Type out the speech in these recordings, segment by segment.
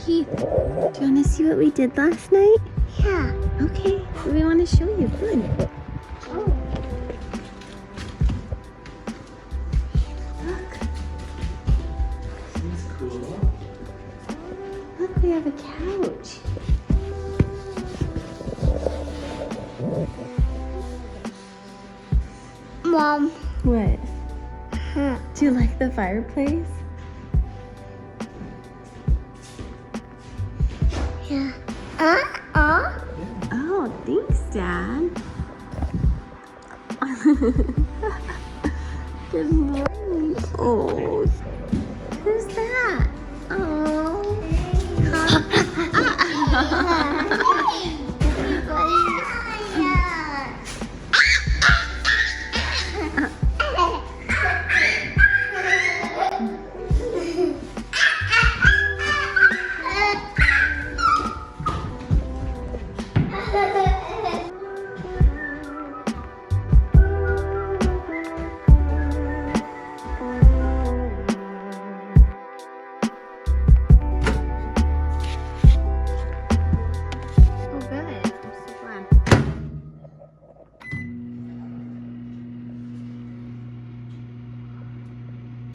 Keith, do you want to see what we did last night? Yeah. Okay, we want to show you. Good. Oh. Look. This is cool. Look, we have a couch. Mom. What? Do you like the fireplace? Yeah. Oh, thanks, Dad. Good morning. Oh, who's that? Oh.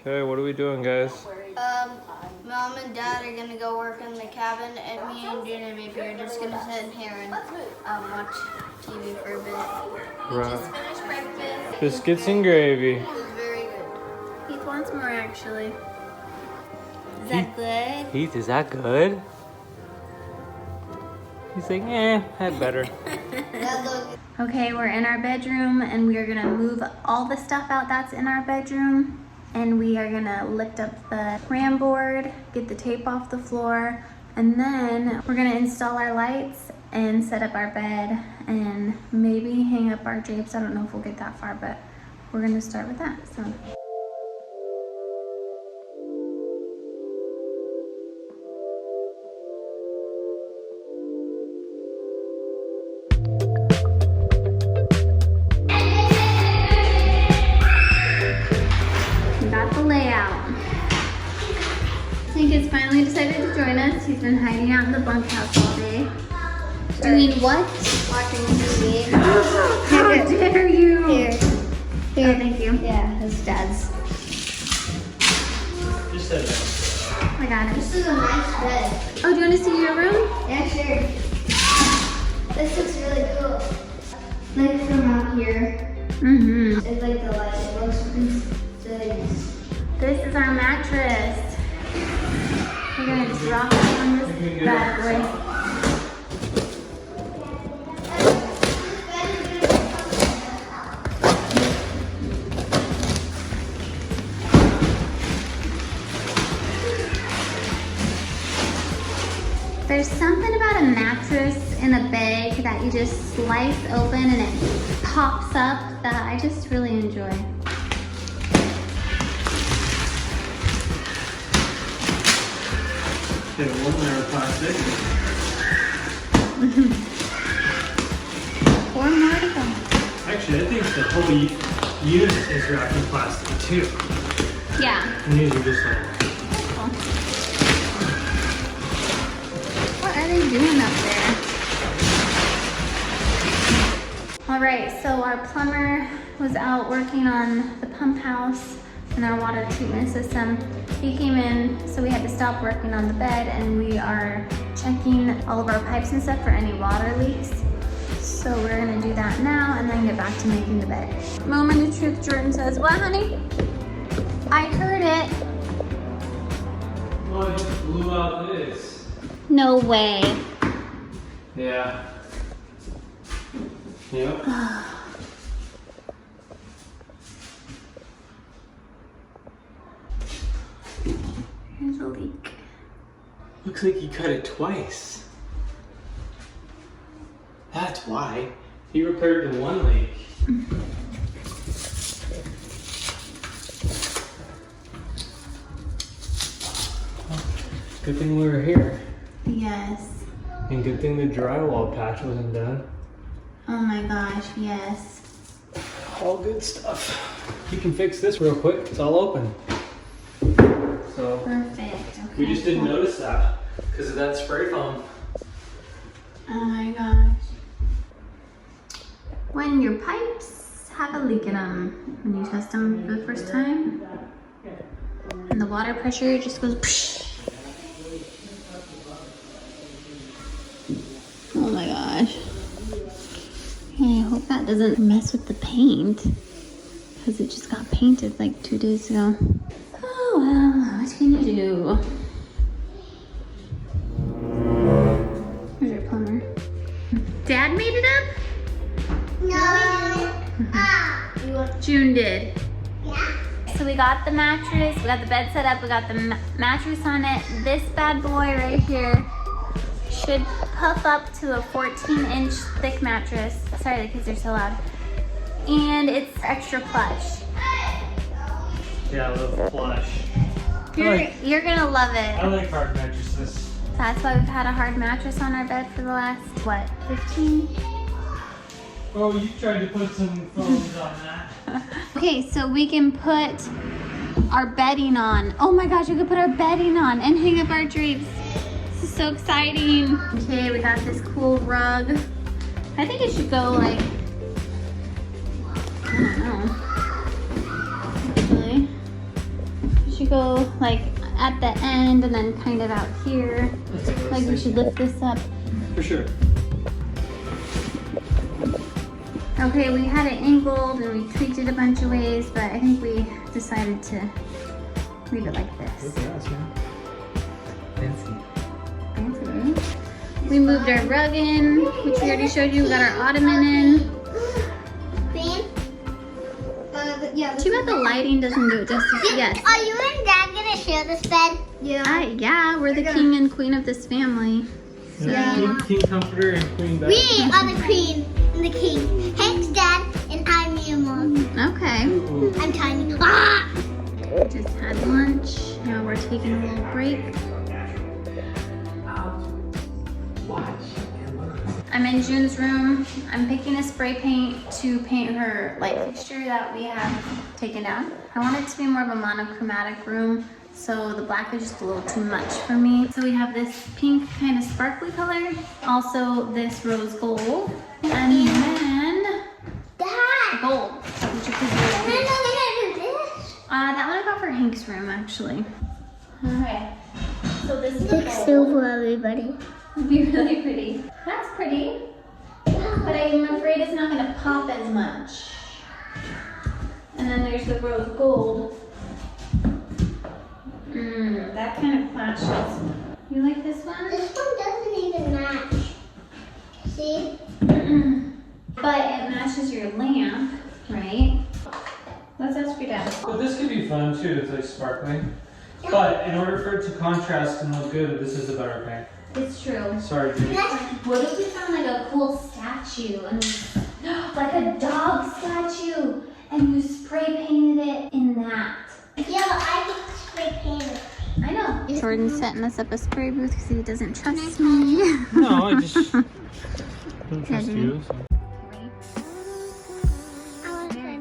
Okay, what are we doing, guys? Mom and Dad are gonna go work in the cabin, and me and Junior maybe are just gonna sit in here and watch TV for a bit. Right. Just finished breakfast. Biscuits and gravy. It was very good. Keith wants more, actually. Is that good? Heath, is that good? He's like, had better. Okay, we're in our bedroom and we are gonna move all the stuff out that's in our bedroom. And we are gonna lift up the ram board, get the tape off the floor, and then we're gonna install our lights and set up our bed and maybe hang up our drapes. I don't know if we'll get that far, but we're gonna start with that. So. Got the layout. Hank has finally decided to join us. He's been hiding out in the bunkhouse all day. Doing what? Watching TV. How dare you? Here. Oh, thank you. Yeah, that's Dad's. Just set it I got it. This is a nice bed. Oh, do you want to see your room? Yeah, sure. This looks really cool. Like from out here, Mm-hmm. it's like the light. It looks nice. This is our mattress. We're gonna just rock it on this bad boy. There's something about a mattress in a bag that you just slice open and it pops up that I just really enjoy. Okay, one layer of plastic. Four more to go. Actually, I think the whole unit is wrapped in plastic too. Yeah. And these are just like, What are they doing up there? All right, so our plumber was out working on the pump house and our water treatment system. He came in, so we had to stop working on the bed, and we are checking all of our pipes and stuff for any water leaks. So we're gonna do that now and then get back to making the bed. Moment of truth, Jordan says, what, honey? I heard it. oh, it just blew out this. No way. Yeah. Yep. There's a leak. Looks like he cut it twice. That's why. He repaired the one leak. Good thing we were here. Yes. And good thing the drywall patch wasn't done. Oh my gosh, yes. All good stuff. You can fix this real quick. It's all open. So Perfect. Okay. we just didn't notice that Because of that spray foam. Oh my gosh. When your pipes have a leak in them, when you test them for the first time, and the water pressure just goes psh. Oh my gosh. I hope that doesn't mess with the paint, because it just got painted like 2 days ago. Oh well, what can you do? Where's your plumber? Dad made it up? No. June did. Yeah. So we got the mattress, we got the bed set up, we got the mattress on it. This bad boy right here should puff up to a 14-inch thick mattress. Sorry, the kids are so loud. And it's extra plush. Yeah, a little plush. You're gonna love I it. like hard mattresses. That's why we've had a hard mattress on our bed for the last, what, 15? Oh, you tried to put some foams on that. Okay, so we can put our bedding on. Oh my gosh, we could put our bedding on and hang up our drapes. This is so exciting. Okay, we got this cool rug. I think it should go like, I don't know. Actually, it should go like at the end and then kind of out here. Like we should lift this up. For sure. Okay, we had it angled and we tweaked it a bunch of ways, but I think we decided to leave it like this. Look at us, man. Fancy. Fancy, right? We moved our rug in, which we already showed you. We got our ottoman in. Yeah. Too bad the lighting doesn't do it justice. Yes. Are you and Dad gonna share this bed? Yeah, we're the king and queen of this family. So, King comforter and queen bed. We are the queen and the king. Hank's dad and I'm your mom. okay. Ooh. I'm tiny. Ah! Just had lunch. Now we're taking a little break. I'm in June's room. I'm picking a spray paint to paint her light fixture that we have taken down. I want it to be more of a monochromatic room, so the black is just a little too much for me. So we have this pink kind of sparkly color, also this rose gold, and then Dad! gold, which is When are we gonna do this? that one I got for Hank's room actually. Okay, so this is Big gold. silver, everybody. It'd be really pretty. That's pretty, but I'm afraid it's not gonna pop as much. And then there's the rose gold. That kind of clashes. You like this one? This one doesn't even match. See? But it matches your lamp, right? Let's ask your dad. But this could be fun too, it's like sparkling. But in order for it to contrast and look good, this is a better paint. It's true. Sorry, Judy. What if we found like a cool statue and like a dog statue and you spray painted it in that? Yeah, but I can spray paint it. I know. Jordan's setting us up a spray booth because he doesn't trust me. No, I just don't trust you. So.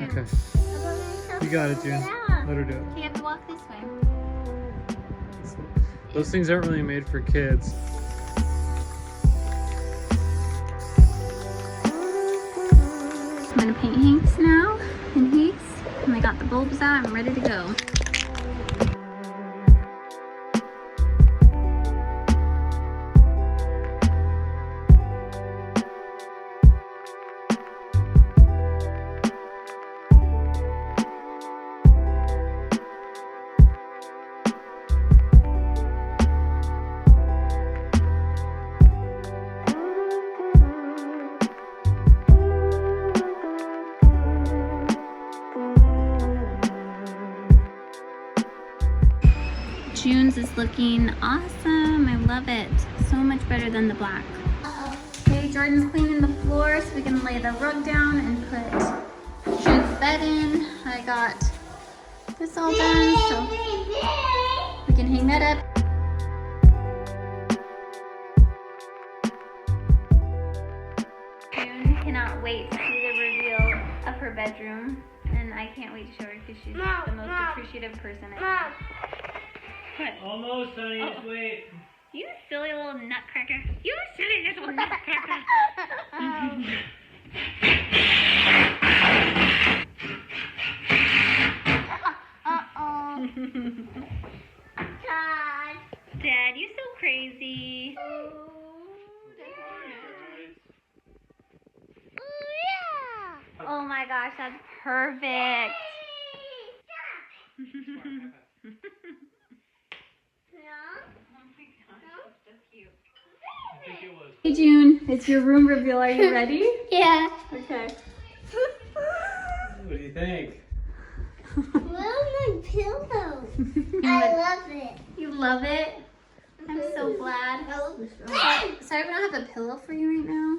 Okay. You got it, June. Let her do it. You have to walk this way. Those things aren't really made for kids. I'm gonna paint Hanks now in haste. And I got the bulbs out, I'm ready to go. June's is looking awesome. I love it. So much better than the black. Okay, Jordan's cleaning the floor so we can lay the rug down and put June's bed in. I got this all done, so we can hang that up. June cannot wait to see the reveal of her bedroom, and I can't wait to show her because she's the most appreciative person I know. What? Almost, honey. Just wait. You silly little nutcracker. You silly little nutcracker. Dad. Dad, you so crazy. Oh my gosh, that's perfect. Hey June, it's your room reveal. Are you ready? Yeah. Okay. What do you think? Where's my pillow? I love it. You love it? I'm so glad. Sorry we don't have a pillow for you right now.